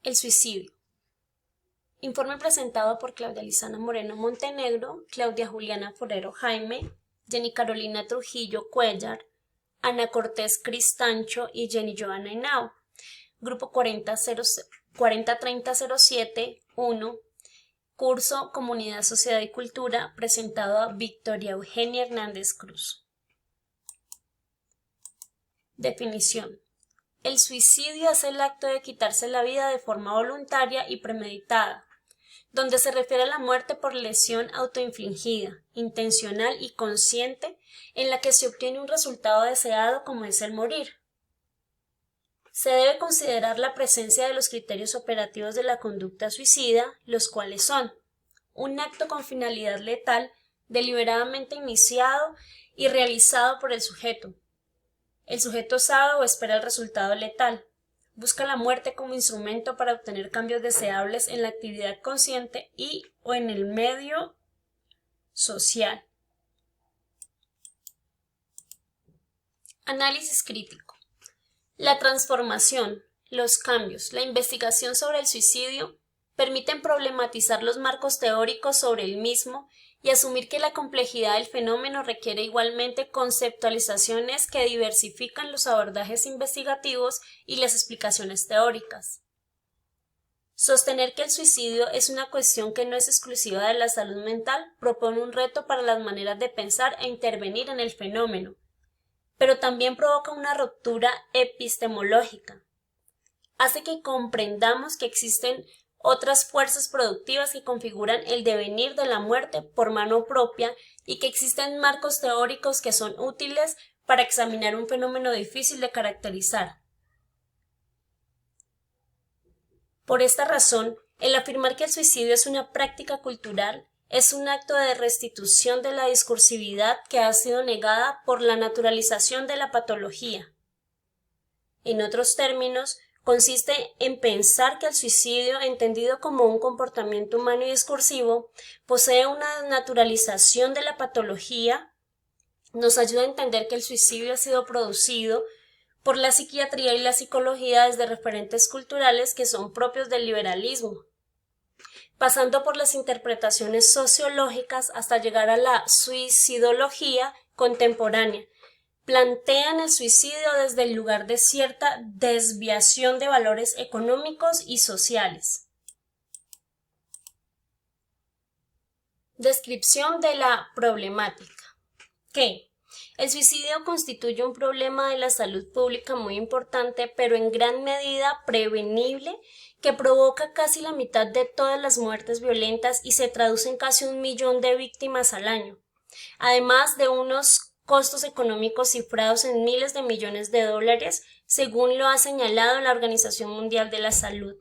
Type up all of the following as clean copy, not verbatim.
El suicidio. Informe presentado por Claudia Lizana Moreno Montenegro, Claudia Juliana Forero Jaime, Jenny Carolina Trujillo Cuellar, Ana Cortés Cristancho y Jenny Joana Henao. Grupo 403007-1. Curso Comunidad, Sociedad y Cultura, presentado a Victoria Eugenia Hernández Cruz. Definición. El suicidio es el acto de quitarse la vida de forma voluntaria y premeditada, donde se refiere a la muerte por lesión autoinfligida, intencional y consciente, en la que se obtiene un resultado deseado como es el morir. Se debe considerar la presencia de los criterios operativos de la conducta suicida, los cuales son: un acto con finalidad letal, deliberadamente iniciado y realizado por el sujeto. El sujeto sabe o espera el resultado letal. Busca la muerte como instrumento para obtener cambios deseables en la actividad consciente y o en el medio social. Análisis crítico. La transformación, los cambios, la investigación sobre el suicidio permiten problematizar los marcos teóricos sobre el mismo y asumir que la complejidad del fenómeno requiere igualmente conceptualizaciones que diversifican los abordajes investigativos y las explicaciones teóricas. Sostener que el suicidio es una cuestión que no es exclusiva de la salud mental propone un reto para las maneras de pensar e intervenir en el fenómeno, pero también provoca una ruptura epistemológica. Hace que comprendamos que existen otras fuerzas productivas que configuran el devenir de la muerte por mano propia y que existen marcos teóricos que son útiles para examinar un fenómeno difícil de caracterizar. Por esta razón, el afirmar que el suicidio es una práctica cultural es un acto de restitución de la discursividad que ha sido negada por la naturalización de la patología. En otros términos, consiste en pensar que el suicidio, entendido como un comportamiento humano y discursivo, posee una naturalización de la patología, nos ayuda a entender que el suicidio ha sido producido por la psiquiatría y la psicología desde referentes culturales que son propios del liberalismo, pasando por las interpretaciones sociológicas hasta llegar a la suicidología contemporánea. Plantean el suicidio desde el lugar de cierta desviación de valores económicos y sociales. Descripción de la problemática. ¿Qué? El suicidio constituye un problema de la salud pública muy importante, pero en gran medida prevenible, que provoca casi la mitad de todas las muertes violentas y se traduce en casi 1 millón de víctimas al año, además de unos costos económicos cifrados en miles de millones de dólares, según lo ha señalado la Organización Mundial de la Salud.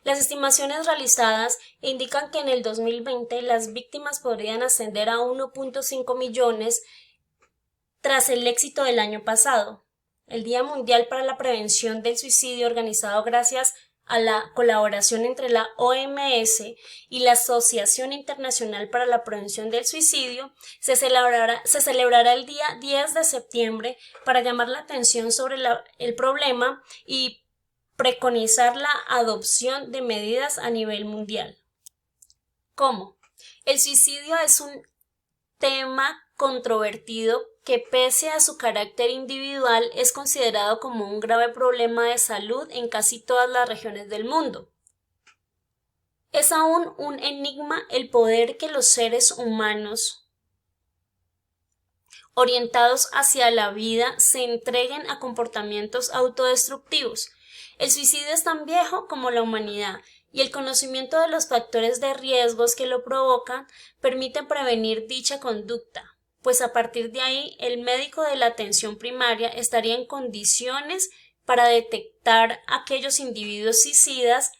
Las estimaciones realizadas indican que en el 2020 las víctimas podrían ascender a 1.5 millones tras el éxito del año pasado. El Día Mundial para la Prevención del Suicidio, organizado gracias a la colaboración entre la OMS y la Asociación Internacional para la Prevención del Suicidio, se celebrará el día 10 de septiembre para llamar la atención sobre el problema y preconizar la adopción de medidas a nivel mundial. ¿Cómo? El suicidio es un tema controvertido que, pese a su carácter individual, es considerado como un grave problema de salud en casi todas las regiones del mundo. Es aún un enigma el poder que los seres humanos orientados hacia la vida se entreguen a comportamientos autodestructivos. El suicidio es tan viejo como la humanidad, y el conocimiento de los factores de riesgos que lo provocan permite prevenir dicha conducta, pues a partir de ahí el médico de la atención primaria estaría en condiciones para detectar aquellos individuos suicidas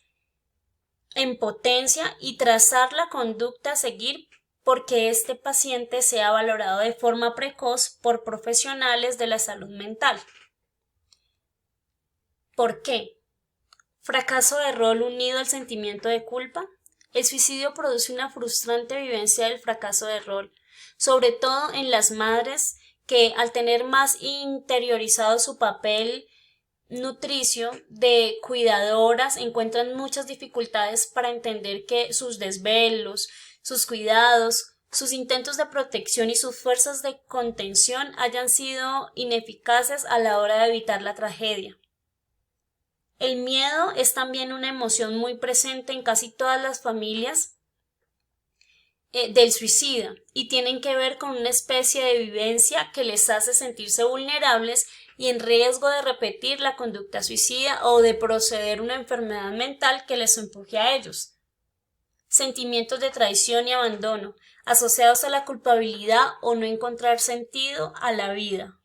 en potencia y trazar la conducta a seguir porque este paciente sea valorado de forma precoz por profesionales de la salud mental. ¿Por qué? Fracaso de rol unido al sentimiento de culpa. El suicidio produce una frustrante vivencia del fracaso de rol, sobre todo en las madres que, al tener más interiorizado su papel nutricio de cuidadoras encuentran muchas dificultades para entender que sus desvelos, sus cuidados, sus intentos de protección y sus fuerzas de contención hayan sido ineficaces a la hora de evitar la tragedia. El miedo es también una emoción muy presente en casi todas las familias del suicida y tienen que ver con una especie de vivencia que les hace sentirse vulnerables y en riesgo de repetir la conducta suicida o de proceder una enfermedad mental que les empuje a ellos. Sentimientos de traición y abandono, asociados a la culpabilidad o no encontrar sentido a la vida.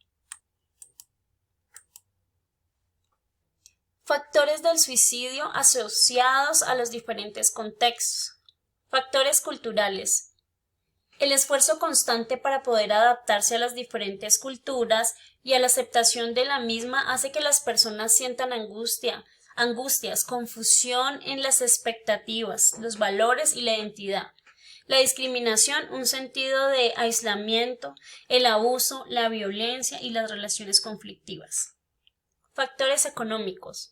Factores del suicidio asociados a los diferentes contextos. Factores culturales. El esfuerzo constante para poder adaptarse a las diferentes culturas y a la aceptación de la misma hace que las personas sientan angustias, confusión en las expectativas, los valores y la identidad. La discriminación, un sentido de aislamiento, el abuso, la violencia y las relaciones conflictivas. Factores económicos.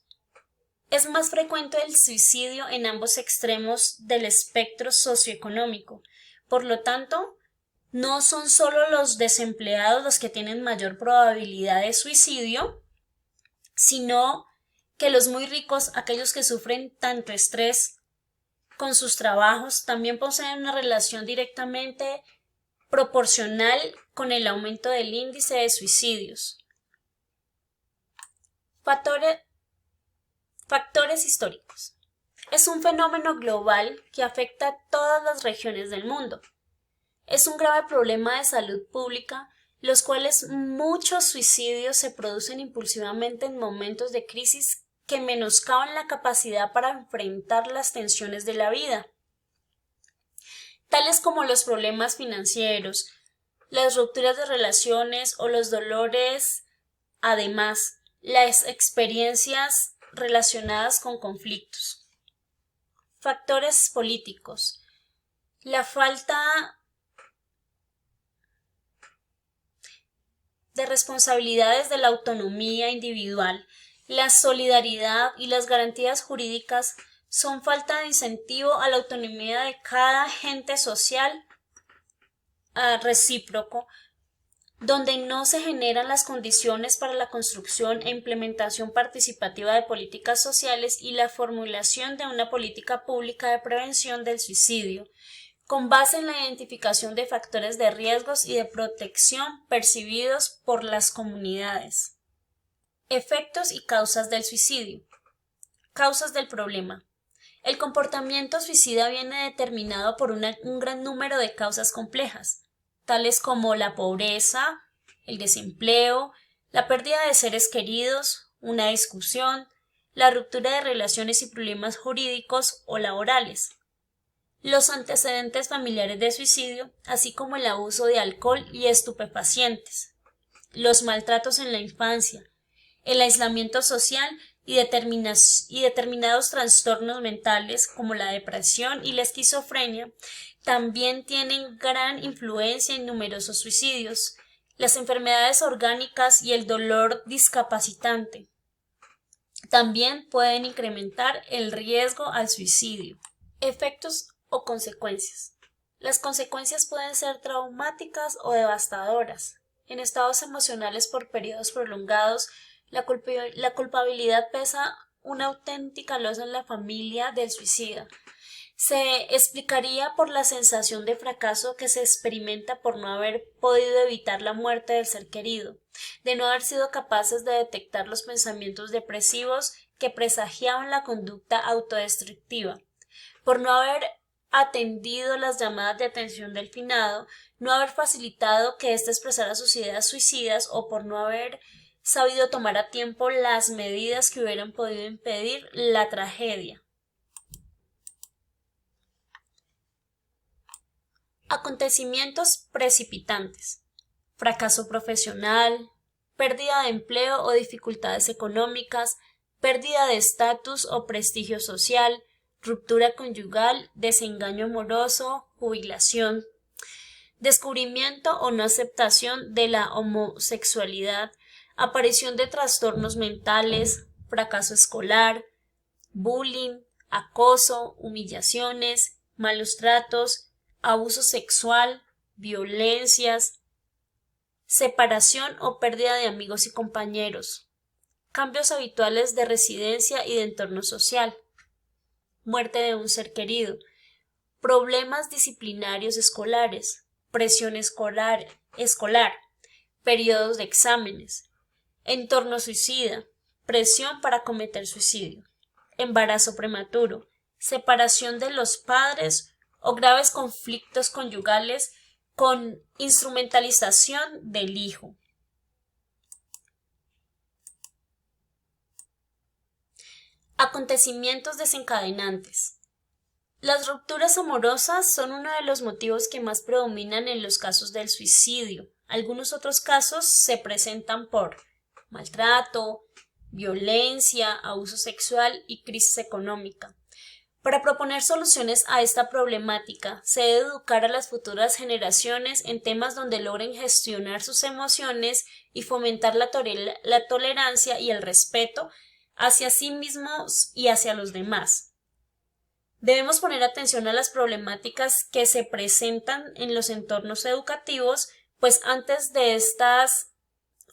Es más frecuente el suicidio en ambos extremos del espectro socioeconómico. Por lo tanto, no son solo los desempleados los que tienen mayor probabilidad de suicidio, sino que los muy ricos, aquellos que sufren tanto estrés con sus trabajos, también poseen una relación directamente proporcional con el aumento del índice de suicidios. Factores históricos. Es un fenómeno global que afecta a todas las regiones del mundo. Es un grave problema de salud pública, los cuales muchos suicidios se producen impulsivamente en momentos de crisis que menoscaban la capacidad para enfrentar las tensiones de la vida, tales como los problemas financieros, las rupturas de relaciones o los dolores, además, las experiencias relacionadas con conflictos. Factores políticos. La falta de responsabilidades de la autonomía individual, la solidaridad y las garantías jurídicas son falta de incentivo a la autonomía de cada agente social recíproco, donde no se generan las condiciones para la construcción e implementación participativa de políticas sociales y la formulación de una política pública de prevención del suicidio, con base en la identificación de factores de riesgos y de protección percibidos por las comunidades. Efectos y causas del suicidio. Causas del problema. El comportamiento suicida viene determinado por un gran número de causas complejas, tales como la pobreza, el desempleo, la pérdida de seres queridos, una discusión, la ruptura de relaciones y problemas jurídicos o laborales, los antecedentes familiares de suicidio, así como el abuso de alcohol y estupefacientes, los maltratos en la infancia, el aislamiento social y determinados trastornos mentales como la depresión y la esquizofrenia también tienen gran influencia en numerosos suicidios, las enfermedades orgánicas y el dolor discapacitante. También pueden incrementar el riesgo al suicidio. Efectos o consecuencias. Las consecuencias pueden ser traumáticas o devastadoras. En estados emocionales por periodos prolongados, la culpabilidad pesa una auténtica losa en la familia del suicida. Se explicaría por la sensación de fracaso que se experimenta por no haber podido evitar la muerte del ser querido, de no haber sido capaces de detectar los pensamientos depresivos que presagiaban la conducta autodestructiva, por no haber atendido las llamadas de atención del finado, no haber facilitado que éste expresara sus ideas suicidas o por no haber sabido tomar a tiempo las medidas que hubieran podido impedir la tragedia. Acontecimientos precipitantes. Fracaso profesional, pérdida de empleo o dificultades económicas, pérdida de estatus o prestigio social, ruptura conyugal, desengaño amoroso, jubilación, descubrimiento o no aceptación de la homosexualidad, aparición de trastornos mentales, fracaso escolar, bullying, acoso, humillaciones, malos tratos, abuso sexual, violencias, separación o pérdida de amigos y compañeros, cambios habituales de residencia y de entorno social, muerte de un ser querido, problemas disciplinarios escolares, presión escolar, periodos de exámenes, entorno suicida, presión para cometer suicidio, embarazo prematuro, separación de los padres o graves conflictos conyugales con instrumentalización del hijo. Acontecimientos desencadenantes. Las rupturas amorosas son uno de los motivos que más predominan en los casos del suicidio. Algunos otros casos se presentan por maltrato, violencia, abuso sexual y crisis económica. Para proponer soluciones a esta problemática, se debe educar a las futuras generaciones en temas donde logren gestionar sus emociones y fomentar la tolerancia y el respeto hacia sí mismos y hacia los demás. Debemos poner atención a las problemáticas que se presentan en los entornos educativos, pues antes de estas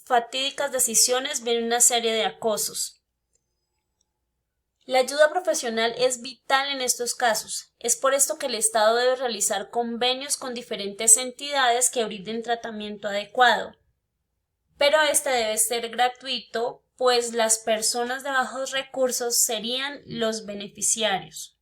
fatídicas decisiones viene una serie de acosos. La ayuda profesional es vital en estos casos. Es por esto que el Estado debe realizar convenios con diferentes entidades que brinden tratamiento adecuado. Pero este debe ser gratuito, pues las personas de bajos recursos serían los beneficiarios.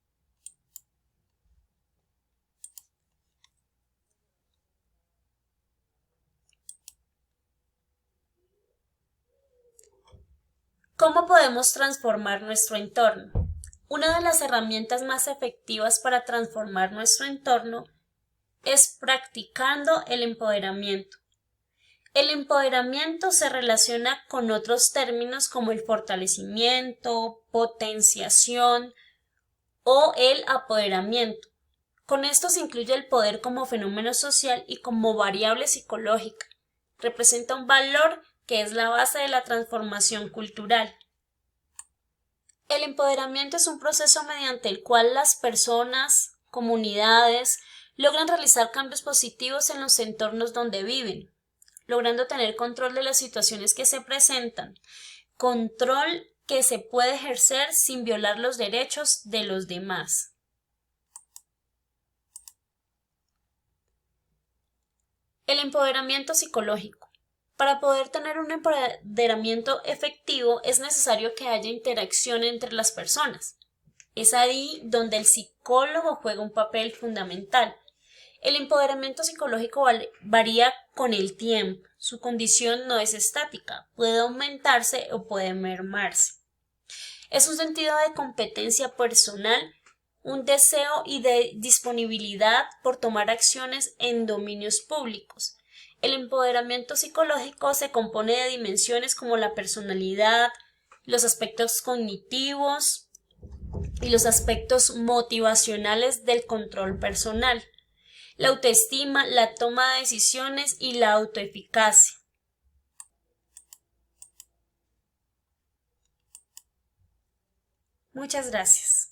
¿Cómo podemos transformar nuestro entorno? Una de las herramientas más efectivas para transformar nuestro entorno es practicando el empoderamiento. El empoderamiento se relaciona con otros términos como el fortalecimiento, potenciación o el apoderamiento. Con esto se incluye el poder como fenómeno social y como variable psicológica. Representa un valor que es la base de la transformación cultural. El empoderamiento es un proceso mediante el cual las personas, comunidades, logran realizar cambios positivos en los entornos donde viven, logrando tener control de las situaciones que se presentan, control que se puede ejercer sin violar los derechos de los demás. El empoderamiento psicológico. Para poder tener un empoderamiento efectivo es necesario que haya interacción entre las personas. Es ahí donde el psicólogo juega un papel fundamental. El empoderamiento psicológico varía con el tiempo. Su condición no es estática, puede aumentarse o puede mermarse. Es un sentido de competencia personal, un deseo y de disponibilidad por tomar acciones en dominios públicos. El empoderamiento psicológico se compone de dimensiones como la personalidad, los aspectos cognitivos y los aspectos motivacionales del control personal, la autoestima, la toma de decisiones y la autoeficacia. Muchas gracias.